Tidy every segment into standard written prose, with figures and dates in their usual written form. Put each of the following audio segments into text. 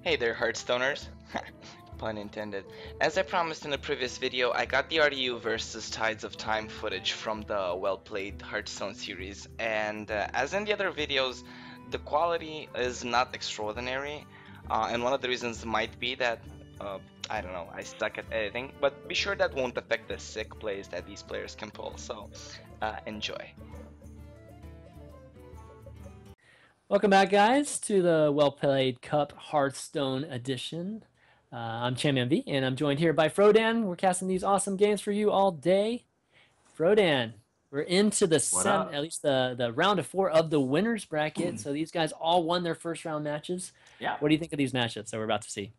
Hey there, Hearthstoners. Pun intended. As I promised in the previous video, I got the RDU versus Tides of Time footage from the Well Played Hearthstone series, and as in the other videos, the quality is not extraordinary, and one of the reasons might be that, I don't know, I suck at editing, but be sure that won't affect the sick plays that these players can pull, so enjoy. Welcome back, guys, to the Well Played Cup Hearthstone edition. I'm EmBeR, and I'm joined here by Frodan. We're casting these awesome games for you all day. Frodan, we're into the What seven, up? at least the round of 4 of the winners bracket. So these guys all won their first round matches. Yeah. What do you think of these matchups that we're about to see?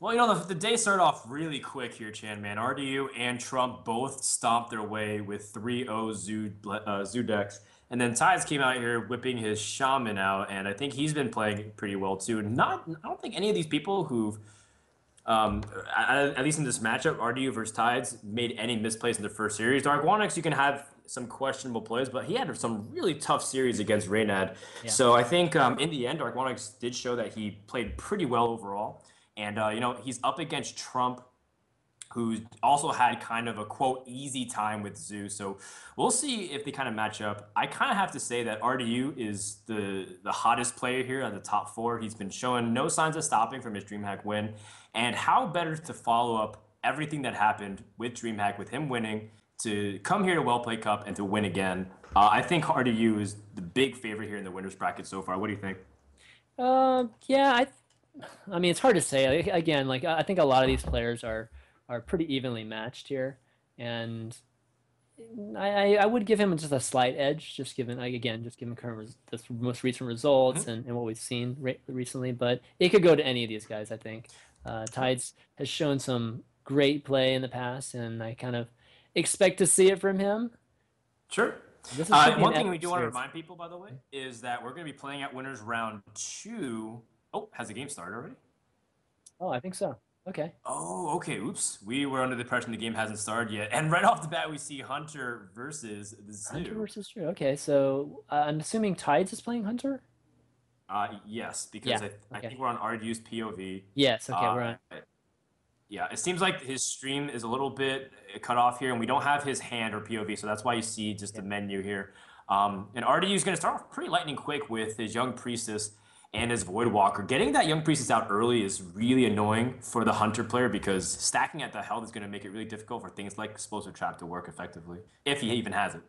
Well, the day started off really quick here, Chan, man. RDU and Trump both stomped their way with 3-0 Zoo decks. And then Tides came out here whipping his Shaman out, and I think he's been playing pretty well too. I don't think any of these people who've, at least in this matchup, RDU versus Tides, made any misplays in the first series. Darkwonix, you can have some questionable plays, but he had some really tough series against Reynad. Yeah. So I think in the end, Darkwonix did show that he played pretty well overall. And, he's up against Trump, who also had kind of a, quote, easy time with Zoo. So we'll see if they kind of match up. I kind of have to say that RDU is the hottest player here on the top 4. He's been showing no signs of stopping from his DreamHack win. And how better to follow up everything that happened with DreamHack, with him winning, to come here to Well Played Cup and to win again. I think RDU is the big favorite here in the winners bracket so far. What do you think? Yeah, I mean, it's hard to say. Again, like I think a lot of these players are pretty evenly matched here, and I would give him just a slight edge, just given current the most recent results and what we've seen recently. But it could go to any of these guys. I think Tides has shown some great play in the past, and I kind of expect to see it from him. Sure. One thing we do want to remind people, by the way, is that we're going to be playing at winners round 2. Oh, has the game started already? Oh, I think so. Okay. Oh, okay. Oops. We were under the impression the game hasn't started yet. And right off the bat, we see Hunter versus the Zoo. Hunter versus Drew. Okay, so I'm assuming Tides is playing Hunter? Yes, because I think we're on RDU's POV. Yes, okay, we're on. Yeah, it seems like his stream is a little bit cut off here, and we don't have his hand or POV, so that's why you see just the menu here. And RDU is going to start off pretty lightning quick with his Young Priestess and his Voidwalker. Getting that Young Priestess out early is really annoying for the Hunter player because stacking at the health is going to make it really difficult for things like Explosive Trap to work effectively, if he even has it.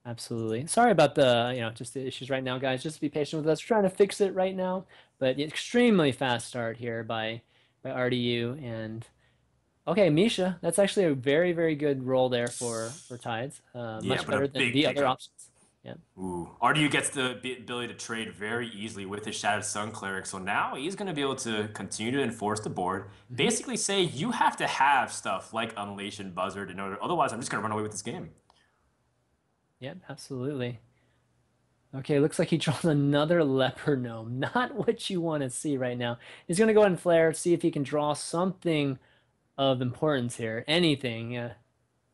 Absolutely. Sorry about the, just the issues right now, guys. Just be patient with us. We're trying to fix it right now, but extremely fast start here by RDU. And okay, Misha, that's actually a very, very good roll there for Tides. Much better than the other options. Yeah. Ooh. RDU gets the ability to trade very easily with his Shattered Sun Cleric. So now he's going to be able to continue to enforce the board. Basically say, you have to have stuff like Unleash and Buzzard in order. Otherwise, I'm just going to run away with this game. Yep, absolutely. Okay, looks like he draws another Leper Gnome. Not what you want to see right now. He's going to go ahead and flare, see if he can draw something of importance here. Anything. Yeah.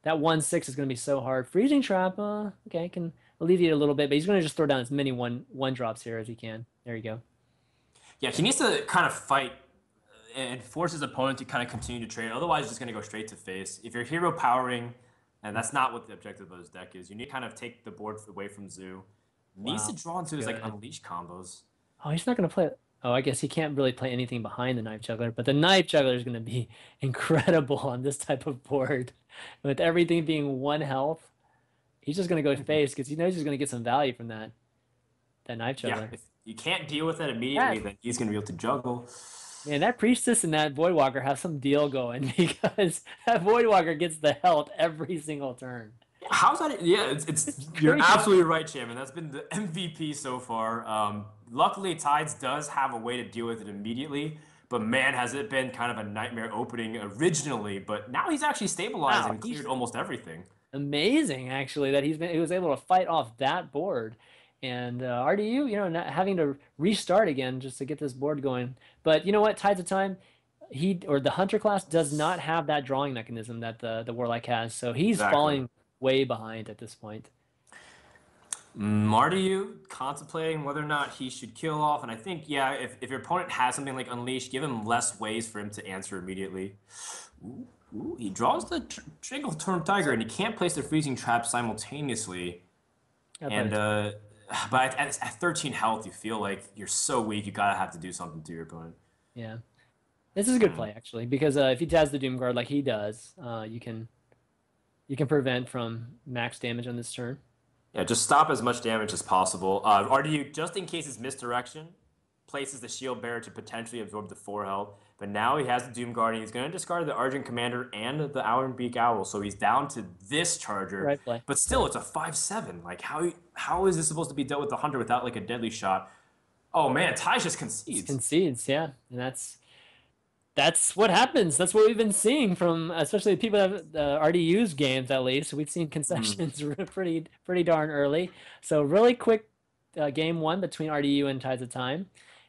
That 1/6 is going to be so hard. Freezing Trap, okay, can alleviate a little bit, but he's going to just throw down as many one drops here as he can. There you go. Yeah, he needs to kind of fight and force his opponent to kind of continue to trade. Otherwise, he's just going to go straight to face. If you're hero powering, and that's not what the objective of his deck is, you need to kind of take the board away from Zoo. Needs to draw into his like Unleash combos. Oh, he's not going to play. Oh, I guess he can't really play anything behind the Knife Juggler, but the Knife Juggler is going to be incredible on this type of board. With everything being 1 health, he's just going to go face because he knows he's going to get some value from that Knife Juggler. Yeah, if you can't deal with it immediately, then he's going to be able to juggle. Man, that Priestess and that Voidwalker have some deal going because that Voidwalker gets the health every single turn. How's that? Yeah, it's you're absolutely right, Chairman. That's been the MVP so far. Luckily, Tides does have a way to deal with it immediately, but man, has it been kind of a nightmare opening originally. But now he's actually stabilized and cleared almost everything. Amazing, actually, that he was able to fight off that board. And RDU, not having to restart again just to get this board going. But you know what? Tides of Time, the Hunter class does not have that drawing mechanism that the Warlock has, so he's falling way behind at this point. RDU contemplating whether or not he should kill off, and I think, yeah, if your opponent has something like Unleash, give him less ways for him to answer immediately. Ooh, he draws the Trickle-Turn Tiger, and he can't place the Freezing Trap simultaneously. And but at 13 health, you feel like you're so weak, you gotta have to do something to your opponent. Yeah, this is a good play actually, because if he has the Doom Guard like he does, you can prevent from max damage on this turn. Yeah, just stop as much damage as possible. RDU, just in case his misdirection, places the Shield Bearer to potentially absorb the 4 health. But now he has the Doom Guard, and he's going to discard the Argent Commander and the Ironbeak Owl, so he's down to this Charger. Right play. But still, it's a 5/7. Like, how is this supposed to be dealt with the Hunter without, like, a deadly shot? Oh, man, Tides just concedes. Concedes, yeah. And that's what happens. That's what we've been seeing from, especially people that have RDU's games, at least. We've seen concessions pretty darn early. So really quick game one between RDU and TidesOfTime.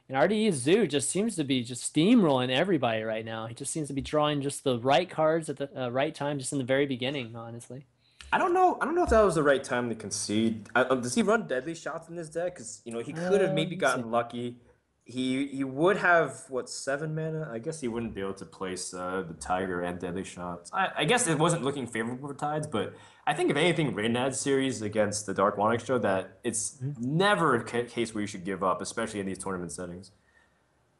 And RDU Zoo just seems to be just steamrolling everybody right now. He just seems to be drawing just the right cards at the right time, just in the very beginning, honestly. I don't know if that was the right time to concede. Does he run deadly shots in this deck? Because, you know, he could have maybe gotten lucky. He would have, what, 7 mana? I guess he wouldn't be able to place the Tiger and deadly shots. I guess it wasn't looking favorable for Tides, but I think if anything, Raynad's series against the Dark Monarch showed that it's never a case where you should give up, especially in these tournament settings.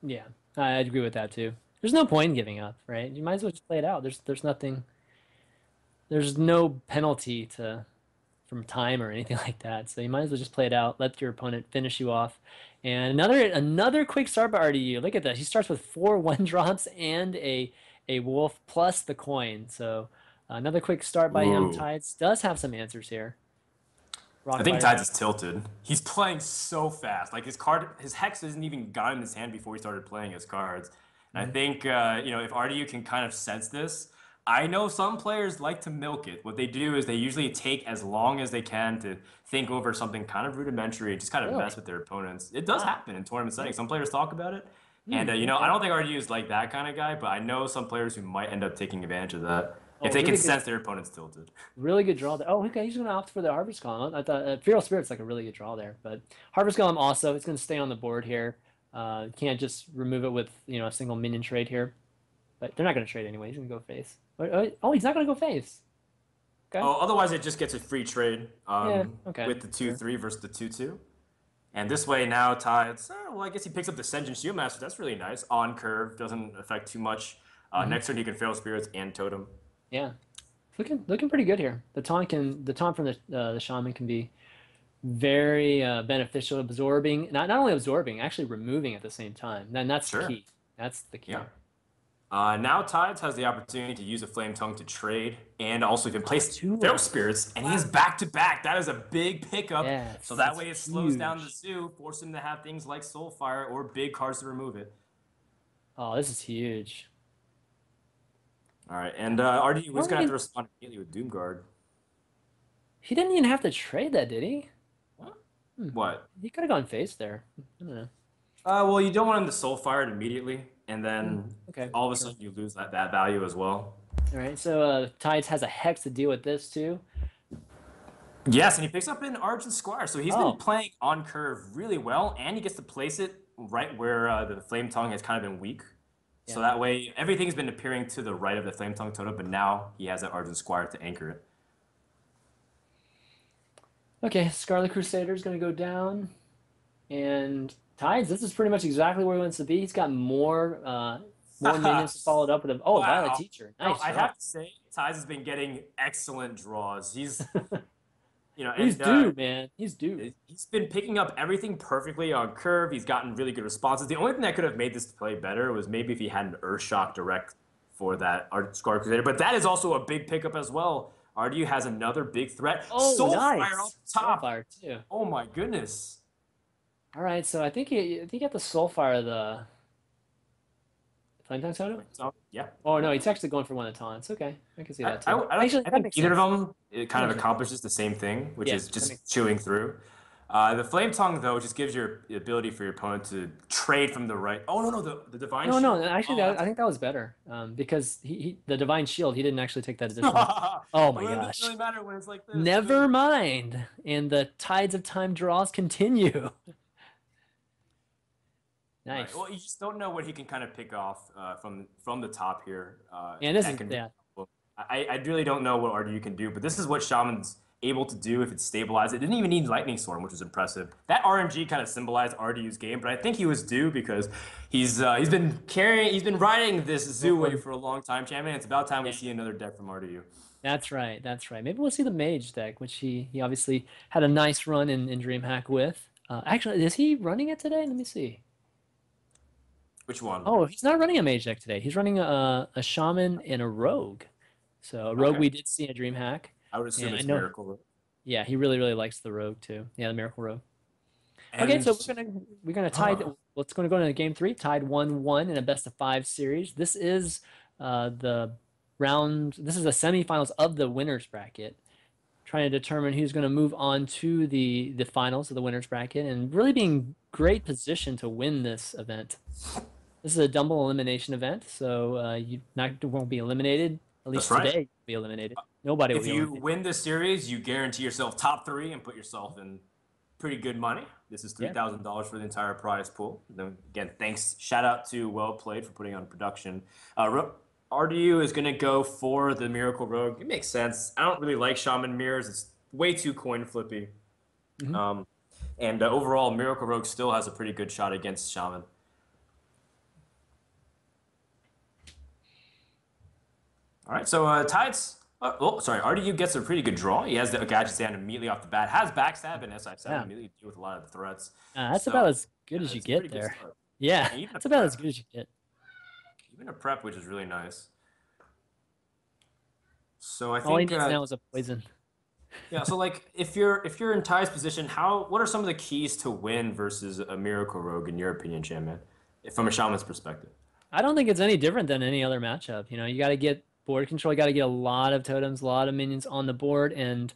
Yeah, I agree with that too. There's no point in giving up, right? You might as well just play it out. There's nothing. There's no penalty from time or anything like that. So you might as well just play it out. Let your opponent finish you off. And another quick start by RDU. Look at that. He starts with 4 1-drops and a wolf plus the coin. So another quick start by him. Tides does have some answers here. I think Tides is tilted. He's playing so fast. Like his Hex hasn't even gotten in his hand before he started playing his cards. And I think you know, if RDU can kind of sense this, I know some players like to milk it. What they do is they usually take as long as they can to think over something kind of rudimentary and just kind of mess with their opponents. It does happen in tournament settings. Some players talk about it. And, you know, I don't think RDU is like that kind of guy, but I know some players who might end up taking advantage of that if they can sense their opponent's tilted. Really good draw there. Oh, okay, he's going to opt for the Harvest Golem. I thought Feral Spirit's like a really good draw there. But Harvest Golem also, it's going to stay on the board here. Can't just remove it with, you know, a single minion trade here. But they're not going to trade anyway. He's going to go face. Oh, he's not going to go face. Okay. Oh, otherwise it just gets a free trade with the 2-3 sure. versus the 2-2. And this way now Tides, well, I guess he picks up the Sen'jin Shieldmaster. That's really nice. On curve, doesn't affect too much. Next turn he can Feral Spirits and Totem. Yeah, looking pretty good here. The taunt from the Shaman can be very beneficial, absorbing, not only absorbing, actually removing at the same time. And that's the key. That's the key. Yeah. Now Tides has the opportunity to use a Flame Tongue to trade, and also he can place Feral Spirits, and he is back-to-back. That is a big pickup. Yes, so that way it slows down the Zoo, force him to have things like Soulfire or big cards to remove it. Oh, this is huge. All right, and RDU was going to have to respond immediately with Doomguard. He didn't even have to trade that, did he? What? He could have gone face there. I don't know. Well, you don't want him to Soulfire it immediately, and then all of a sudden you lose that value as well. All right, so Tides has a Hex to deal with this too. Yes, and he picks up an Argent Squire, so he's been playing on curve really well, and he gets to place it right where the Flame Tongue has kind of been weak. Yeah. So that way, everything's been appearing to the right of the Flame Tongue totem, but now he has that Argent Squire to anchor it. Okay, Scarlet Crusader is going to go down, and Tides, this is pretty much exactly where he wants to be. He's got more minions followed up with him. Oh, wow. Violet Teacher. Nice. I have to say, Tides has been getting excellent draws. He's, you know, he's due, man. He's due. He's been picking up everything perfectly on curve. He's gotten really good responses. The only thing that could have made this play better was maybe if he had an Earthshock direct for that Scarlet Crusader. But that is also a big pickup as well. RDU has another big threat. Oh, Soulfire nice. off the top. Soulfire too. Oh my goodness. All right, so I think he got the Soulfire the Flame Tongue totem? Yeah. Oh no, he's actually going for one of the taunts. Okay, I can see that too. I think either of them kind of accomplishes the same thing, which is just chewing through. The Flame Tongue, though, just gives you the ability for your opponent to trade from the right. Oh, no, no, the Divine No, no, Shield. actually, Oh, I think that was better because the Divine Shield, he didn't actually take that additional. well, Oh my it doesn't gosh. really matter when it's like this. Never Good. mind. And the Tides of Time draws continue. Right. Nice. Well, you just don't know what he can kind of pick off from the top here. And this That is, can yeah. I really don't know what RDU can do, but this is what Shaman's able to do if it's stabilized. It didn't even need Lightning Storm, which was impressive. That RNG kind of symbolized RDU's game, but I think he was due because he's been riding this Zoo wave for a long time, champion. It's about time we Yeah. see another deck from RDU. That's right. That's right. Maybe we'll see the Mage deck, which he obviously had a nice run in DreamHack with. Actually, is he running it today? Let me see. Which one? Oh, he's not running a Mage deck today. He's running a Shaman and a Rogue. So a Rogue Okay. we did see at DreamHack. I would assume And I it's know, Miracle. Right? yeah, he really likes the Rogue too. Yeah, the Miracle Rogue. And Okay, so we're gonna tie. huh. Let's go into game three. Tied 1-1 in a best of 5 series. This is the round. This is the semifinals of the winners bracket, trying to determine who's going to move on to the finals of the winners bracket, and really being great position to win this event. This is a double elimination event, so you won't be eliminated. At least That's right. today, you'll be eliminated. Nobody will If be you eliminated. win this series, you guarantee yourself top 3 and put yourself in pretty good money. This is Yeah. $3,000 for the entire prize pool. Then again, thanks. Shout out to Well Played for putting on production. RDU is going to go for the Miracle Rogue. It makes sense. I don't really like Shaman Mirrors. It's way too coin flippy. Mhm. And overall, Miracle Rogue still has a pretty good shot against Shaman. All right, so Tides. Sorry. RDU gets a pretty good draw. He has the Gadget Stand immediately off the bat. Has backstab and SI7 Yeah. immediately deal with a lot of the threats. That's So, about as good yeah, as you it's a get pretty good there. start. Yeah, And even a that's about as prep. good as you get. Even a prep, which is really nice. So I All he think needs now is a poison. yeah. So like if you're in Ty's position, what are some of the keys to win versus a Miracle Rogue in your opinion, Shaman? From a Shaman's perspective. I don't think it's any different than any other matchup. You know, you got to get board control. You got to get a lot of totems, a lot of minions on the board, and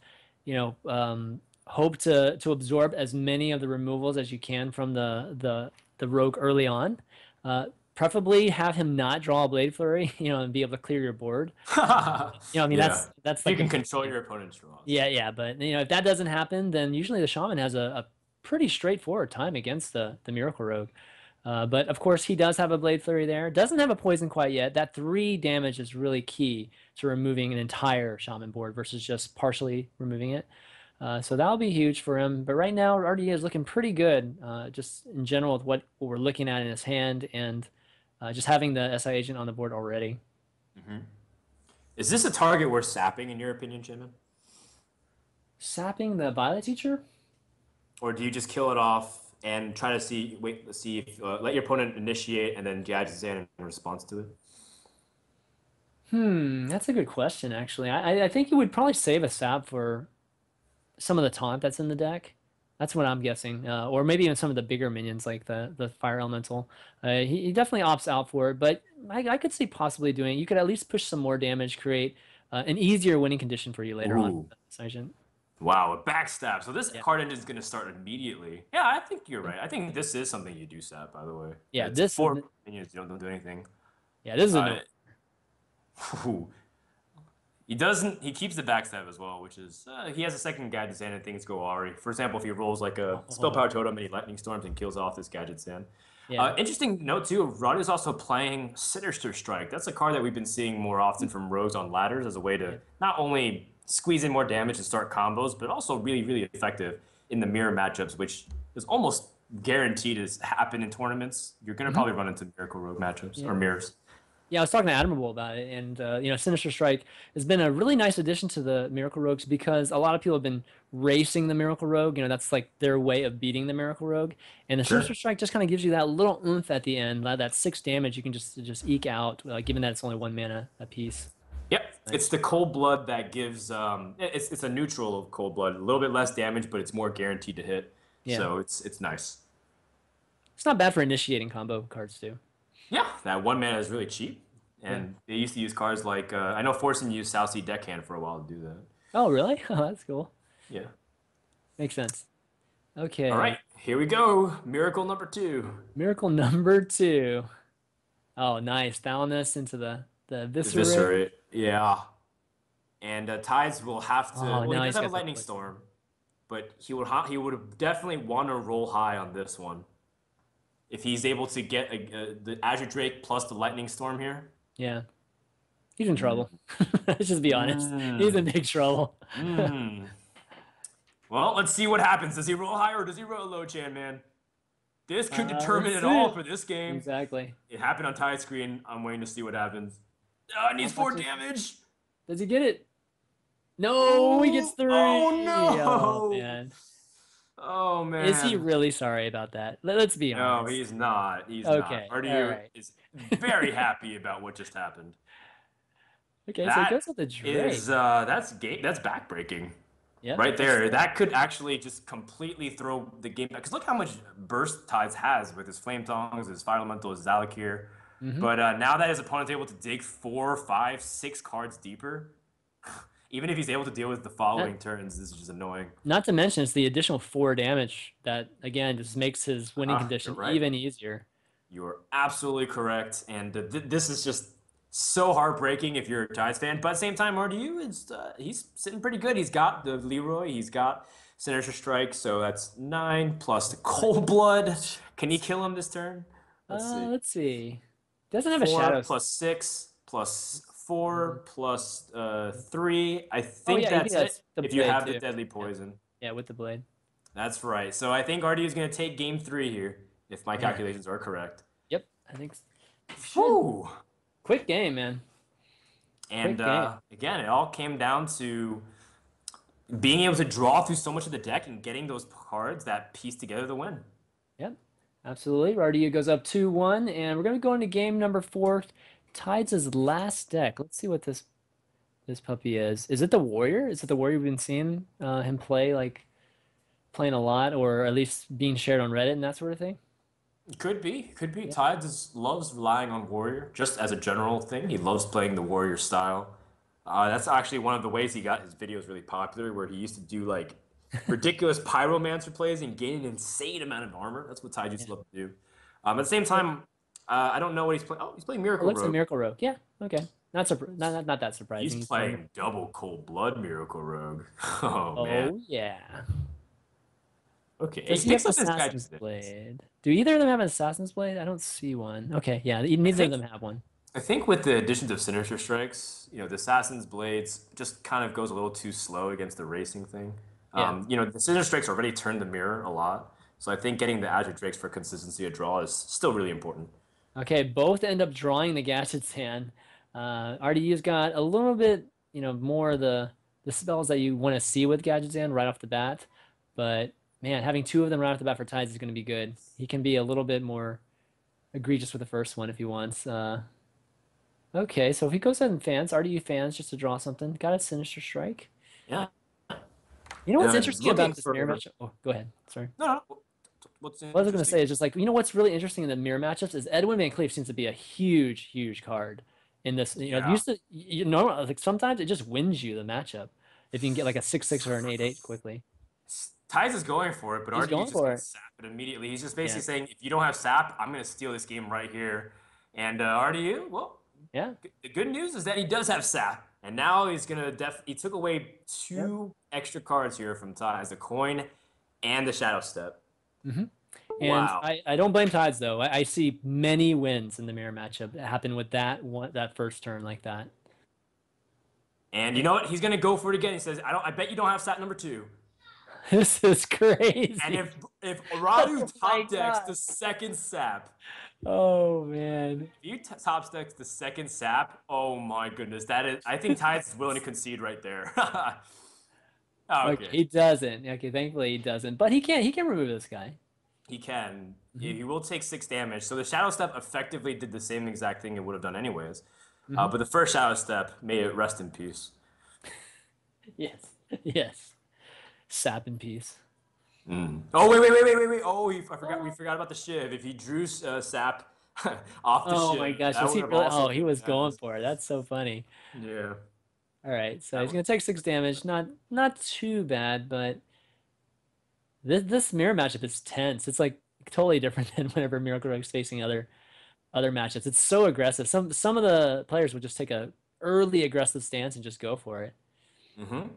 hope to absorb as many of the removals as you can from the rogue early on. Preferably have him not draw a Blade Flurry, and be able to clear your board. I mean Yeah. that's You like the can big control thing. your opponent's draws. Yeah, but if that doesn't happen, then usually the Shaman has a pretty straightforward time against the Miracle Rogue. But of course, he does have a Blade Flurry there. Doesn't have a poison quite yet. That 3 damage is really key to removing an entire Shaman board versus just partially removing it. So that'll be huge for him. But right now, RDA is looking pretty good, just in general with what we're looking at in his hand and just having the SI agent on the board already. Is this a target worth sapping in your opinion, Shaman? Sapping the Violet Teacher? Or do you just kill it off and try to see if let your opponent initiate and then Gadget's in response to it? That's a good question, actually. I think you would probably save a sap for some of the taunt that's in the deck. That's what I'm guessing. Or maybe even some of the bigger minions like the Fire Elemental. He definitely opts out for it, but I could see possibly doing it. You could at least push some more damage, create an easier winning condition for you later on. Ooh. Sergeant. Wow, a backstab. So this Yeah. card engine is going to start immediately. Yeah, I think you're right. I think this is something you do sap, by the way. Yeah, It's this 4 minions. You don't do anything. Yeah, this is a no. Ooh. He doesn't. He keeps the backstab as well, which is he has a second Gadget Stand and things go awry. For example, if he rolls like a Spell Power Totem and he Lightning Storms and kills off this Gadget Stand. Yeah. Interesting note too. Rud is also playing Sinister Strike. That's a card that we've been seeing more often from rogues on ladders as a way to not only squeeze in more damage and start combos, but also really effective in the mirror matchups, which is almost guaranteed to happen in tournaments. You're gonna probably run into Miracle Rogue matchups or mirrors. Yeah, I was talking to Admirable about it, and Sinister Strike has been a really nice addition to the Miracle Rogues because a lot of people have been racing the Miracle Rogue. That's like their way of beating the Miracle Rogue, and the Sinister Strike just kind of gives you that little oomph at the end, that 6 damage you can just eke out, given that it's only 1 mana a piece. Yep, it's the Cold Blood that gives. It's a neutral of Cold Blood, a little bit less damage, but it's more guaranteed to hit. Yeah. So it's nice. It's not bad for initiating combo cards too. Yeah, that 1 mana is really cheap. And they used to use cards like, I know Forcing used South Sea Deckhand for a while to do that. Oh, really? Oh, that's cool. Yeah. Makes sense. Okay. All right, here we go. Miracle number 2. Miracle number 2. Oh, nice. Thalamus into the Eviscerate. Eviscerate. Yeah. And Tides will have to. Oh, Well, he now does he's have a got the lightning poison. storm, but he would definitely want to roll high on this one if he's able to get the Azure Drake plus the lightning storm here. Yeah. He's in Mm. trouble. Let's just be honest. He's in Mm. big trouble. Mm. Well, let's see what happens. Does he roll high or does he roll low, Chan Man? This could determine Let's it all see. for this game. Exactly. It happened on Tide screen. I'm waiting to see what happens. Needs How 4 much damage. does he get it? No, he gets 3. Oh Oh, no! man. Oh Is he man. really sorry about that? Let's be No, honest. he's not. He's not. Okay. All RDU right. is very happy about what just happened. Okay, so he That goes with the Drake. is that's backbreaking. Yep. Right there. That could actually just completely throw the game back. Because look how much burst Tides has with his Flame Tongs, his Fire Elemental, his Zalakir. Mm-hmm. But now that his opponent's able to dig 4, 5, 6 cards deeper, even if he's able to deal with the following turns, this is just annoying. Not to mention it's the additional 4 damage that again just makes his winning You're condition right. even easier. You are absolutely correct. And this is just so heartbreaking if you're a Giants fan. But at the same time, RDU is he's sitting pretty good. He's got the Leroy. He's got Sinister Strike. So that's 9 plus the Cold Blood. Can he kill him this turn? Let's see. Let's see. Doesn't have a 4 shadow. plus 6 plus 4 plus 3. I Oh think yeah, that's it. the If you blade have too. the Deadly Poison. Yeah, with the blade. That's right. So I think RDU is going to take game 3 here, if my calculations are correct. Yep, I think so. Whew. Quick game, man. And Quick game. again, it all came down to being able to draw through so much of the deck and getting those cards that piece together the win. Yep, absolutely. RDU goes up 2-1, and we're going to go into game number 4. Tides' last deck. Let's see what this puppy is. Is it the Warrior? Is it the Warrior we've been seeing him play, like playing a lot, or at least being shared on Reddit and that sort of thing? Could be. Yeah. Tides loves relying on Warrior, just as a general thing. He loves playing the Warrior style. That's actually one of the ways he got his videos really popular, where he used to do like ridiculous Pyromancer plays and gain an insane amount of armor. That's what Tides used to love to do. At the same time, I don't know what he's playing. Oh, he's playing Miracle Looks like Rogue. Miracle Rogue. Yeah, okay. Not that surprising. He's playing double Cold Blood Miracle Rogue. Oh, man. Oh yeah. Okay, Does he he picks have up his Assassin's Gadgets. Blade? Do either of them have an Assassin's Blade? I don't see one. Okay, yeah, neither of them have one. I think with the additions of Sinister Strikes, the Assassin's Blades just kind of goes a little too slow against the racing thing. Yeah. The Sinister Strikes already turned the mirror a lot, so I think getting the Azure Drakes for consistency of draw is still really important. Okay, both end up drawing the Gadget's hand. RDU's got a little bit, more of the spells that you want to see with Gadget's hand right off the bat, but man, having 2 of them right off the bat for Tides is going to be good. He can be a little bit more egregious with the first one if he wants. Okay, so if he goes ahead and fans, RDU fans just to draw something. Got a Sinister Strike. Yeah. You know what's Yeah, interesting looking about this mirror matchup? Oh, go ahead. Sorry. No. What's What I was going to say is just like, what's really interesting in the mirror matchups is Edwin Van Cleef seems to be a huge, huge card in this. Yeah. Used to, like sometimes it just wins you the matchup if you can get like a 6/6 or an 8/8 quickly. Tides is going for it, but He's RDU going just for gets it. sap it immediately. He's just basically saying, if you don't have sap, I'm going to steal this game right here. And RDU, well, Yeah. the good news is that he does have sap. And now he's going to he took away 2 extra cards here from Tides, the coin and the Shadow Step. Mm-hmm. And Wow. I don't blame Tides though. I see many wins in the mirror matchup that happen with that first turn like that. And you know what? He's going to go for it again. He says, I bet you don't have sap number 2. This is crazy. And if Radu Oh my top decks God. the second sap, Oh man. if you top decks the second sap, oh my goodness, I think Tides is willing to concede right there. Okay, he doesn't. Okay, thankfully he doesn't. But he can remove this guy. He can. He will take 6 damage. So the Shadow Step effectively did the same exact thing it would have done anyways. But the first Shadow Step made it rest in peace. Yes. Yes. Sap in peace. Oh wait! Oh, we forgot about the Shiv. If he drew Sap off the Oh Shiv, my gosh, that was he would have really? also Oh, he was been going bananas. for it. That's so funny. Yeah. All right, so he's gonna take 6 damage. Not too bad, but This mirror matchup is tense. It's like totally different than whenever Miracle Rogue's facing other matchups. It's so aggressive. Some of the players would just take a early aggressive stance and just go for it. Mm-hmm.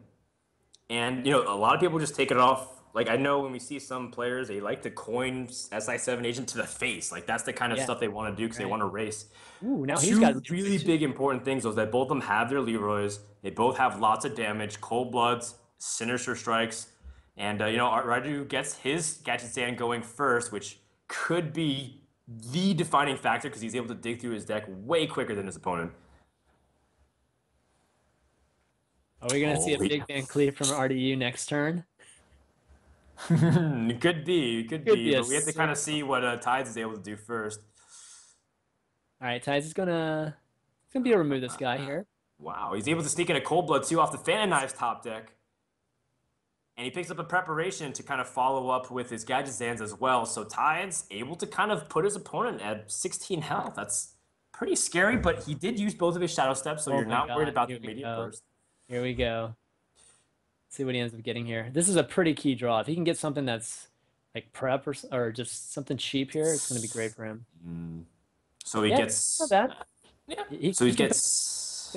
And you know, a lot of people just take it off. Like I know when we see some players, they like to coin SI7 agent to the face. Like that's the kind of Yeah, stuff they want to do because they right. want to race. Ooh, now he's got Two really big important things was that both of them have their Leroys. They both have lots of damage, cold bloods, sinister strikes, and you know, Radu gets his gadget stand going first, which could be the defining factor because he's able to dig through his deck way quicker than his opponent. Are we gonna see a Holy. big Van Cleef from RDU next turn? It could Could be, be a but we have to kind of see what Tides is able to do first. All right, Tides is gonna be able to remove this guy here. Wow, he's able to sneak in a cold blood too off the Phantom Knives top deck. And he picks up a preparation to kind of follow up with his gadget stands as well. So Tides able to kind of put his opponent at 16 health. That's pretty scary, but he did use both of his shadow steps, so Oh you're my not worried God, about the here we immediate go. burst. Here we go. See what he ends up getting here. This is a pretty key draw. If he can get something that's like prep or just something cheap here, it's going to be great for him. So he Yeah, gets. not bad. Yeah. He So he can gets.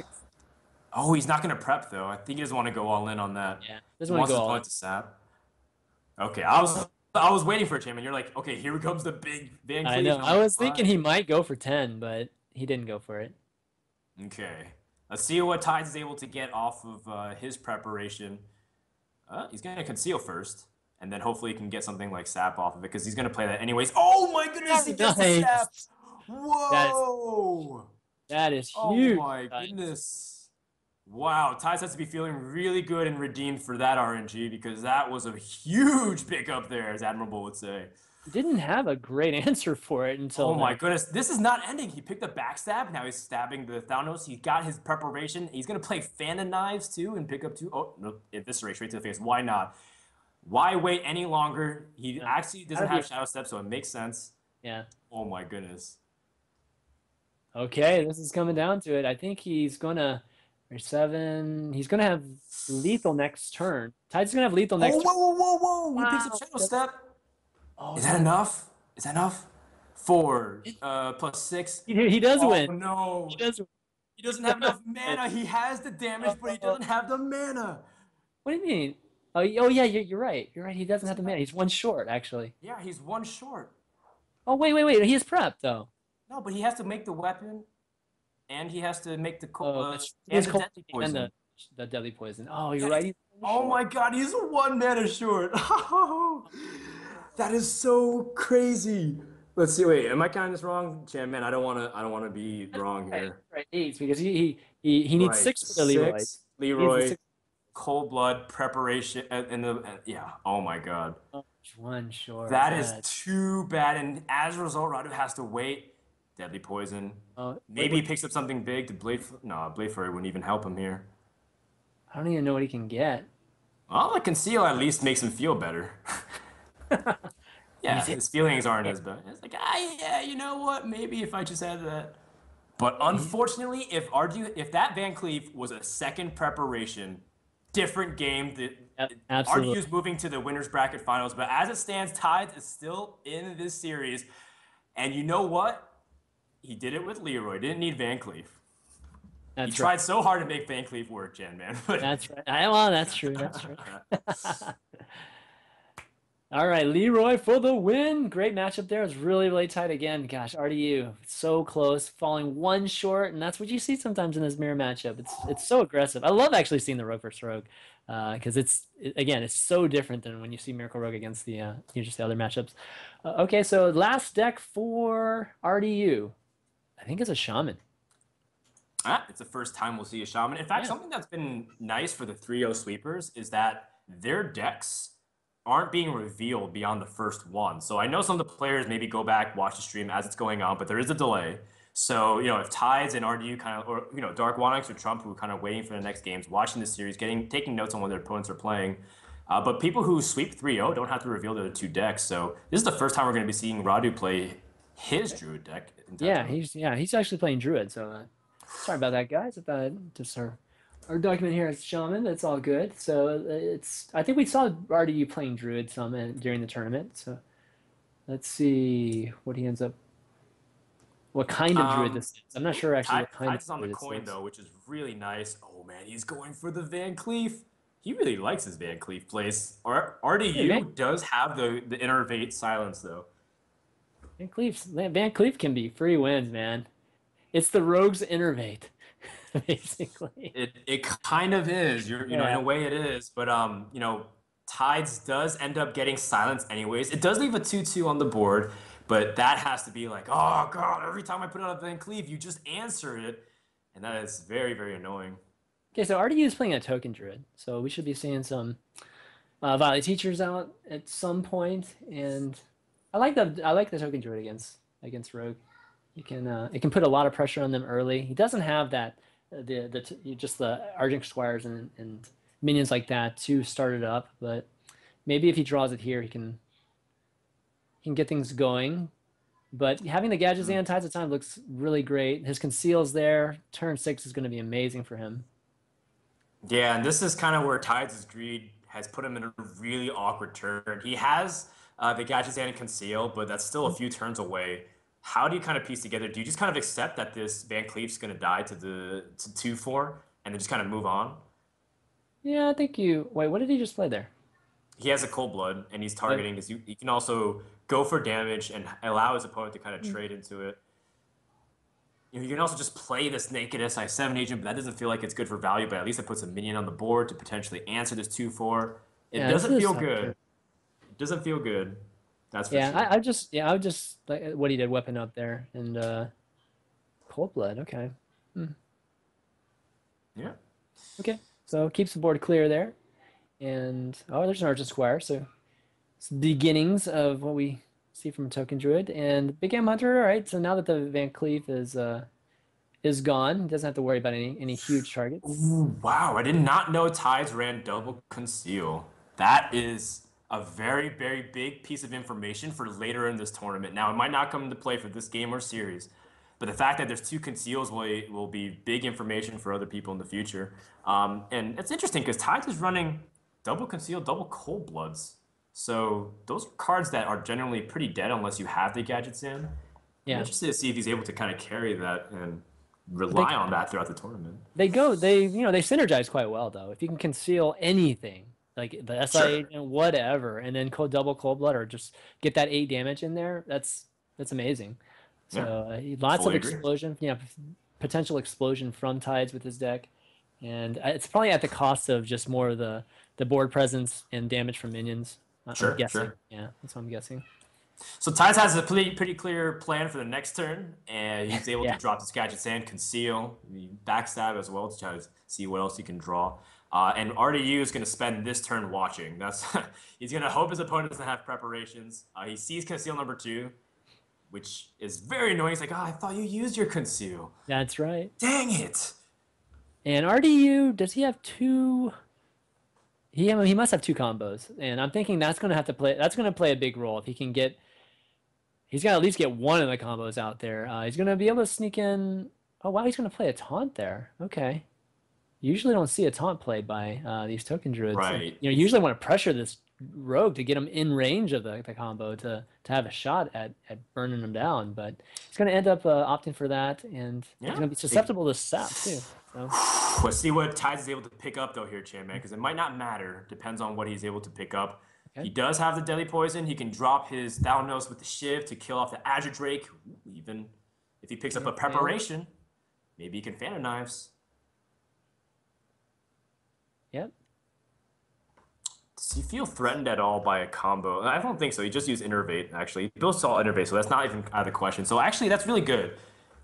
Oh, he's not going to prep though. I think he doesn't want to go all in on that. Yeah, He doesn't want wants to his go all in. opponent to sap. Okay, I was waiting for it, Tim, and you're like, okay, here comes the big Van Cleef. I know. and I'm I like, was thinking "Fine." he might go for 10, but he didn't go for it. Okay, let's see what Tides is able to get off of his preparation. He's gonna conceal first, and then hopefully he can get something like sap off of it because he's gonna play that anyways. Oh my goodness, he gets the Nice. sap! Whoa! That is Oh huge. my Tides. goodness! Wow, Tides has to be feeling really good and redeemed for that RNG because that was a huge pickup there, as Admirable would say. He didn't have a great answer for it until Oh my then. goodness, this is not ending. He picked a backstab. Now he's stabbing the Thanos. He got his preparation. He's gonna play Phantom Knives too and pick up two. Oh no! Eviscerate straight to the face. Why not? Why wait any longer? He Yeah. actually doesn't have Shadow Step, so it makes sense. Yeah. Oh my goodness. Okay, this is coming down to it. I think he's gonna seven. He's gonna have lethal next turn. Tide's gonna have lethal next Oh, turn. whoa! He picks up Wow. Shadow Step. Oh, Is that enough? Is that enough? 4 plus 6. He does Oh win. no! He does. He doesn't have enough mana. He has the damage, but he doesn't have the mana. What do you mean? Oh, yeah, you're right. You're right. He doesn't have the mana. He's one short, actually. Yeah, he's one short. Oh, wait. He is prepped though. No, but he has to make the weapon, and he has to make the Oh, and he's the cold deadly poison. and the deadly poison. Oh, you're right. Oh my god, he's 1 mana short. That is so crazy. Let's see. Wait, am I counting this wrong, Chan? Man, I don't want to be wrong here. Right, 8 because he needs Right, 6 for the Leroy. 6, He needs Leroy, the cold blood preparation, yeah. Oh my god. one short. That is too bad, and as a result, Radu has to wait. Deadly poison. Maybe he picks up something big to Blade. No, Blade Fury wouldn't even help him here. I don't even know what he can get. Well, the conceal at least makes him feel better. Yeah, his feelings aren't as bad. It's like, yeah, you know what? Maybe if I just had that. But unfortunately, if that Van Cleef was a second preparation, different game. Absolutely. RDU's moving to the winners bracket finals, but as it stands, Tides is still in this series. And you know what? He did it with Leroy. Didn't need Van Cleef. He tried so hard to make Van Cleef work, Jen, man. That's right. Well, that's true. That's true. All right, Leroy for the win. Great matchup there. It was really, really tight again. Gosh, RDU so close, falling one short, and that's what you see sometimes in this mirror matchup. It's so aggressive. I love actually seeing the Rogue versus Rogue because it's so different than when you see Miracle Rogue against the just the other matchups. Okay, so last deck for RDU, I think it's a Shaman. It's the first time we'll see a Shaman. In fact, something that's been nice for the 3-0 sweepers is that their decks aren't being revealed beyond the first one. So I know some of the players maybe go back, watch the stream as it's going on, but there is a delay. So, if Tides and RDU or Dark Wanix or Trump who are kind of waiting for the next games, watching the series, taking notes on what their opponents are playing. But people who sweep 3-0 don't have to reveal their 2 decks. So this is the first time we're going to be seeing Radu play his Druid deck. Yeah, he's actually playing Druid. So sorry about that, guys. I thought just Our document here is Shaman. That's all good. So it's. I think we saw RDU playing Druid some during the tournament. So let's see what he ends up. What kind of Druid Um, this is. I'm not sure actually what kind of Tides is on the Druid this coin is. though, which is really nice. Oh man, he's going for the Van Cleef. He really likes his Van Cleef plays. Hey, Van, RDU does have the innervate silence though. Van Cleef can be free wins, man. It's the Rogue's Innervate, basically. It kind of is. In Yeah. a way it is, but Tides does end up getting silence anyways. It does leave a 2/2 on the board, but that has to be like, oh god, every time I put out a Van Cleef, you just answer it. And that is very, very annoying. Okay, so RDU is playing a token Druid, so we should be seeing some Violet Teachers out at some point, and I like the token Druid against Rogue. It can put a lot of pressure on them early. He doesn't have that just the Argent Squires and minions like that to start it up, but maybe if he draws it here, he can get things going. But having the gadgets and Tides of Time looks really great. His conceal's there. Turn 6 is going to be amazing for him. Yeah, and this is kind of where Tides' greed has put him in a really awkward turn. He has the Gadget's and Conceal, but that's still a few turns away. How do you kind of piece together? Do you just kind of accept that this Van Cleef's going to die to 2/4 and then just kind of move on? Yeah, I think you. Wait, what did he just play there? He has a Cold Blood, and he's targeting his. He can also go for damage and allow his opponent to kind of trade into it. You can also just play this naked SI7 agent, but that doesn't feel like it's good for value, but at least it puts a minion on the board to potentially answer this 2/4. It Yeah, this doesn't is feel tough, good. sure. It doesn't feel good. That's for Yeah, sure. I would just like what he did, weapon up there and Cold Blood. Okay. Yeah. Okay. So keeps the board clear there. And oh, there's an Argent Squire. So it's the beginnings of what we see from Token Druid and Big Game Hunter. All right. So now that the Van Cleef is gone, he doesn't have to worry about any huge targets. Ooh, wow, I did not know Tides ran double conceal. That is a very, very big piece of information for later in this tournament. Now, it might not come into play for this game or series, but the fact that there's two conceals will be big information for other people in the future. And it's interesting because Tides is running double conceal, double cold bloods. So those are cards that are generally pretty dead unless you have the gadgets in. I'm Yeah. interested to see if he's able to kind of carry that and But they rely on that throughout the tournament. they synergize quite well though. If you can conceal anything, like the SI Sure. and whatever, and then double cold blood or just get that 8 damage in there, that's amazing. So Yeah, lots of fully agree. explosion, potential explosion from Tides with his deck, and it's probably at the cost of just more of the board presence and damage from minions. I'm Sure, guessing. sure. Yeah, that's what I'm guessing. So Tides has a pretty clear plan for the next turn, and he's able to Yeah. drop this gadget sand, conceal, backstab as well to try to see what else he can draw. And RDU is going to spend this turn watching. That's he's going to hope his opponent doesn't have preparations. He sees conceal number 2, which is very annoying. He's like, "Oh, I thought you used your conceal. That's right. Dang it!" And RDU, does he have two? He must have two combos, and I'm thinking that's gonna have to play. That's gonna play a big role if he can get. He's got to at least get one of the combos out there. He's gonna be able to sneak in. Oh wow, he's gonna play a taunt there. Okay. You usually don't see a taunt played by these token druids. Right. You usually want to pressure this rogue to get him in range of the combo to have a shot at burning him down. But he's gonna end up opting for that, and he's Yeah. gonna be susceptible to sap too. So. Let's see what Tides is able to pick up though here, Chan Man, because it might not matter. Depends on what he's able to pick up. Okay. He does have the Deadly Poison. He can drop his Thalanos with the Shiv to kill off the Azure Drake. Even if he picks up a Preparation, maybe he can Fan of Knives. Yep. Does he feel threatened at all by a combo? I don't think so. He just used Innervate, actually. He built Salt Innervate, so that's not even out of the question. So actually, that's really good.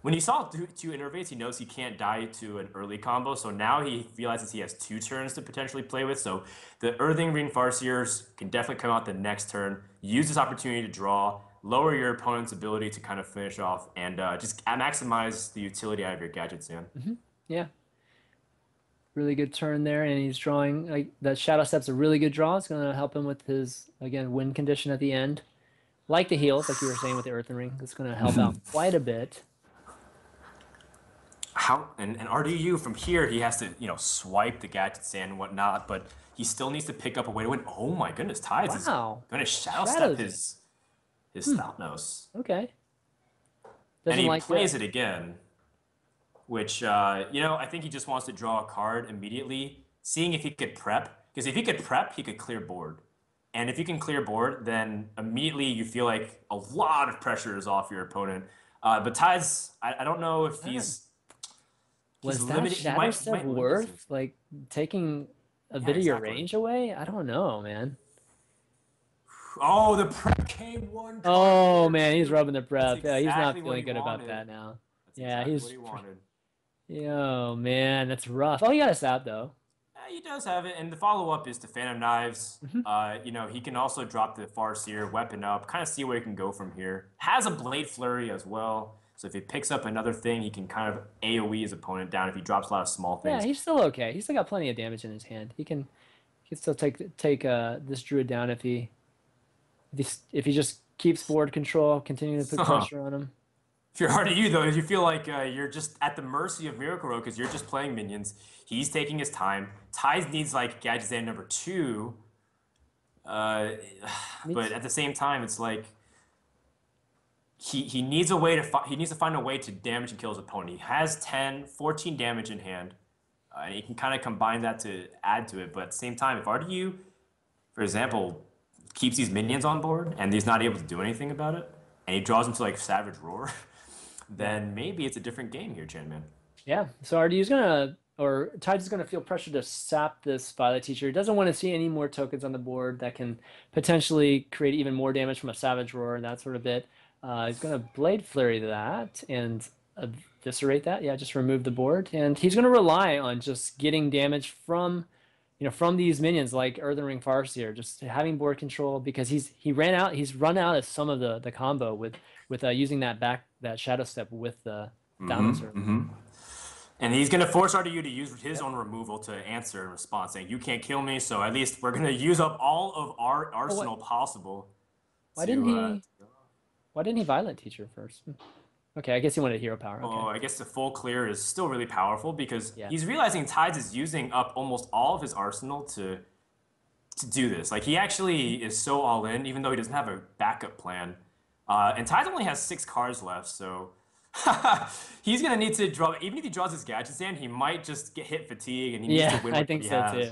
When he saw two Innervates, he knows he can't die to an early combo, so now he realizes he has 2 turns to potentially play with. So the Earthing Ring Farseers can definitely come out the next turn. Use this opportunity to draw, lower your opponent's ability to kind of finish off, and just maximize the utility out of your gadgets, man. Yeah. Really good turn there, and he's drawing like that. Shadow Step's a really good draw. It's going to help him with his again win condition at the end. Like the heals, like you were saying with the Earthen Ring, it's going to help out quite a bit. how and RDU from here he has to swipe the gadgets and whatnot, but he still needs to pick up a way to win. Oh my goodness, Tides is Wow. going to shadow step Shadows. his Thapnos, Okay. and Doesn't he like plays it again, which I think he just wants to draw a card immediately, seeing if he could prep. Because if he could prep, he could clear board. And if you can clear board, then immediately you feel like a lot of pressure is off your opponent. But Tides, I don't know if he's Was that limited. shadow step might limit worth himself. like taking a Yeah, bit of your exactly. range away? I don't know, man. Oh, the prep came one card Oh there, man, he's too. rubbing the That's prep. Yeah, he's not exactly what feeling he good about wanted. that now. That's Yeah, exactly what he wanted. Yo, man, that's rough. Oh, he got a sap though. He does have it, and the follow-up is to Phantom Knives. Mhm. He can also drop the Farseer weapon up, kind of see where he can go from here. Has a Blade Flurry as well, so if he picks up another thing, he can kind of AoE his opponent down if he drops a lot of small Yeah, things. he's still okay. He's still got plenty of damage in his hand. He can still take this druid down if he just keeps board control, continuing to put pressure on him. If you're RDU, though, if you feel like you're just at the mercy of Miracle Rogue because you're just playing minions, he's taking his time. Tides needs like Gadgetzan number 2. But at the same time, it's like he needs a way to he needs to find a way to damage and kill his opponent. He has 14 damage in hand, and he can kind of combine that to add to it. But at the same time, if RDU, for example, keeps these minions on board and he's not able to do anything about it, and he draws into like Savage Roar, then maybe it's a different game here, Chan Man. Yeah, so Tides is gonna feel pressure to sap this Violet Teacher. He doesn't want to see any more tokens on the board that can potentially create even more damage from a Savage Roar and that sort of bit. He's gonna Blade Flurry that and eviscerate that. Yeah, just remove the board, and he's gonna rely on just getting damage from these minions like Earthen Ring Farseer, just having board control because he's run out of some of the combo with using that Shadow Step with the Thalamus. And he's going to force RDU to use his own removal to answer in response, saying, you can't kill me, so at least we're going to use up all of our arsenal possible. Why didn't he Violent Teacher first? Okay, I guess he wanted hero power. Okay. Oh, I guess the full clear is still really powerful because he's realizing Tides is using up almost all of his arsenal to do this. Like, he actually is so all in, even though he doesn't have a backup plan. And Tides only has 6 cards left, so he's gonna need to draw. Even if he draws his Gadgetzan, he might just get hit fatigue, and he needs to win. I think so too.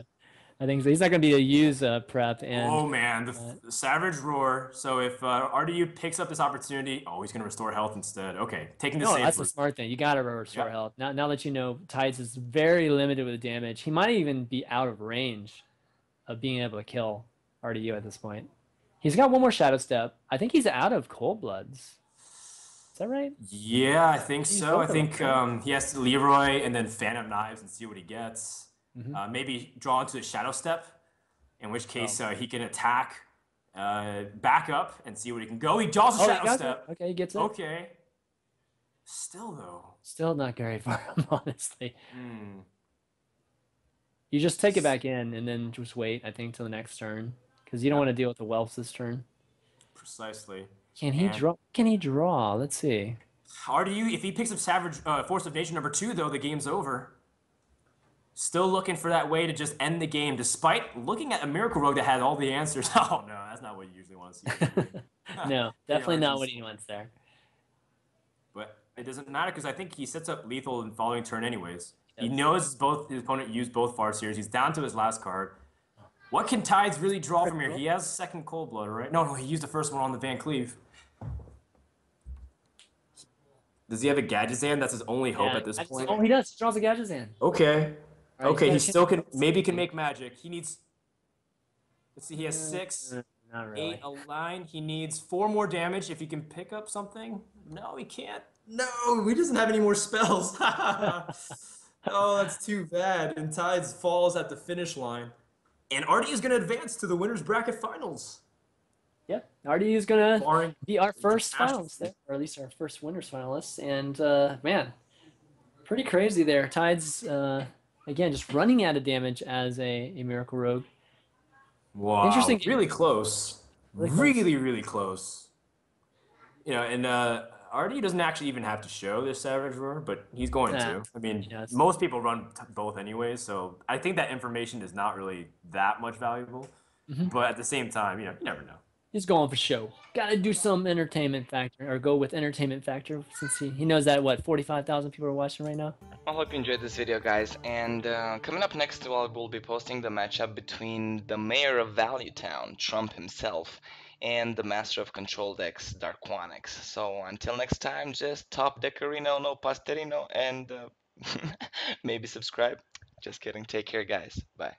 I think so. He's not gonna be able to use prep. And oh man, the Savage Roar. So if RDU picks up this opportunity, he's gonna restore health instead. Okay, taking the save. That's a smart thing. You gotta restore health. Now that you know Tides is very limited with damage, he might even be out of range of being able to kill RDU at this point. He's got one more Shadow Step. I think he's out of Cold Bloods. Is that right? Yeah, I think so. I think he has to Leroy and then Phantom Knives and see what he gets. Maybe draw into a Shadow Step, in which case he can attack, back up, and see what he can go. He draws a Shadow Step. Okay, he gets it. Okay. Still, though. Still not very far, honestly. You just take it back in and then just wait, I think, till the next turn. Because you don't want to deal with the Whelps this turn. Precisely. Can he draw? Can he draw? Let's see. RDU, if he picks up Savage Force of Nature number 2, though, the game's over. Still looking for that way to just end the game, despite looking at a Miracle Rogue that had all the answers. Oh, no, that's not what you usually want to see. No, definitely not what he wants there. But it doesn't matter because I think he sets up lethal in following turn anyways. He knows his opponent used both Farseers. He's down to his last card. What can Tides really draw from here? He has second Cold Blood, right? No, he used the first one on the Van Cleave. Does he have a Gadgetzan? That's his only hope at this point. Oh, he does. He draws a Gadgetzan. Okay. Right, okay, he still can. Maybe can make magic. He needs. Let's see. He has 6, not really. 8, a line. He needs 4 more damage if he can pick up something. No, he can't. No, he doesn't have any more spells. Oh, that's too bad. And Tides falls at the finish line. And RD is going to advance to the winners bracket finals. Yep, RDU is gonna be our first finalist there, or at least our first winners finalists. And man, pretty crazy there. Tides again just running out of damage as a Miracle Rogue. Wow, interesting. Really close. Really close. You know, and RDU doesn't actually even have to show this Savage Roar, but he's going Nah, to. I mean, yes. most people run both anyways, so I think that information is not really that much valuable. Hmm. But at the same time, you never know. He's going for show. Got to do some entertainment factor, or go with entertainment factor, since he knows that what 45,000 people are watching right now. I hope you enjoyed this video, guys. And coming up next, we'll be posting the matchup between the mayor of Valuetown, Trump himself, and the master of control decks, Darquanix. So until next time, just top decorino, no pasterino, and maybe subscribe. Just kidding. Take care, guys. Bye.